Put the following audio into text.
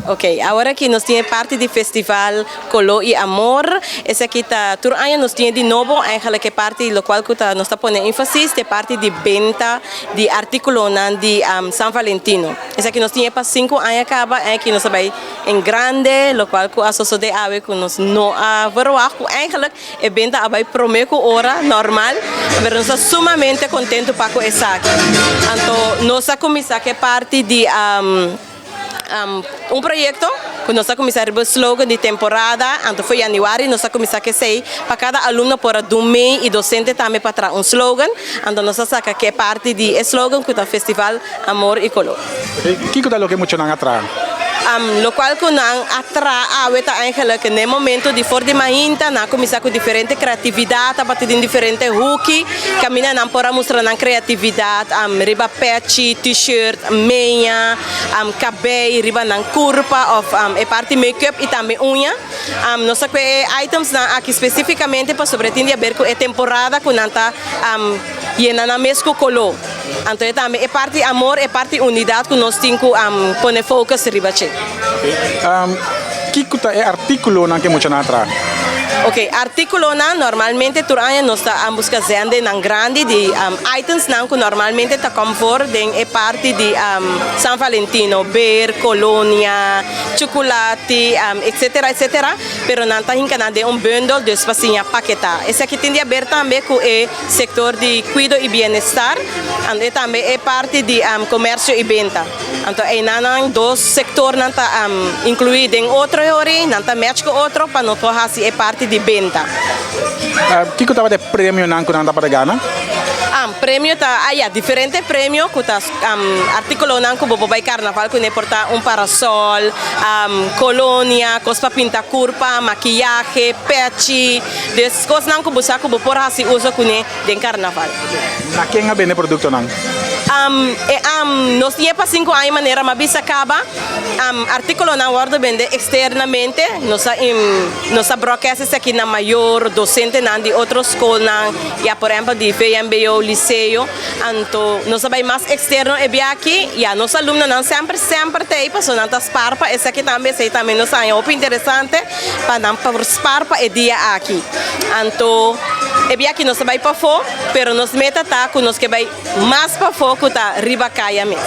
Ok, ahora que nos tiene parte del festival Color y Amor, ese aquí está, todo año nos tiene de nuevo, eigenlijk parte lo cual nos está poniendo énfasis de parte de venta de artículos de San Valentino. Ese aquí nos tiene para 5 años acaba, que nos va en grande, lo cual a socio de ave que nos no a verwacht, eigenlijk e venta a promeco hora normal, pero nos está sumamente contento para esa aquí. Entonces, nos ha comenzado que parte de un proyecto que nos ha comenzado el slogan de temporada, entonces fue januario, nos ha comenzado que sei para cada alumno por un mes y docente también para traer un slogan, entonces nos saca que parte de slogan que es el Festival Amor y Color. ¿Qué es lo que mucho nos atrae? Lo cual que nos atrae eigenlijk en el momento de for de mainta, na começar com diferente criatividade, a partir de diferente hooky, caminhando para mostrar na criatividade, riba patch, t-shirt, meia, cabelo, riba na curva, of parte make-up e também unha. Nós temos items na aqui especificamente para sobretudo a ver com a temporada que nanta llena na mesmo color. Então também é parte amor, é parte unidade que nós temos pone focus riba che. ¿Qué es el artículo que mucho nos atrae? Ok, artículo normalmente tu año nos está buscando en grande de items que normalmente está confort en parte de San Valentino, beer, colonia, chocolate, etcétera, etcétera, pero no está de un bundle de espacinha paqueta. Ese aquí tiene que ver también con el sector de cuidado y bienestar, y también es parte de comercio y venta. Entonces, hay dos sectores incluidos en otro ori, no está match con otro, para no hacer parte de venta. ¿Qué es el premio que nos para ganar? Premio está diferentes premios que está artículo que bobo vai carnaval que porta un parasol, colonia, cospa pinta curva, maquillaje, patchy, des cosas que bosa que por hasi uso que den carnaval. ¿A quién vende el producto nan? Nos lleva 5 años maneira mas bisa acaba artículo na guarda vende externamente nos broadcast aqui na maior docente na de outros escola ya por exemplo de VMBO liceu então nós vai mais externo e bem aqui ya nos alunos não sempre tem pessoas não tas parpa esse aqui também nos é muito interessante para não para parpa e dia aqui então e bem aqui nós vai para fora pero nos meta tá com nós que vai mais para fora que tá riba caia mesmo.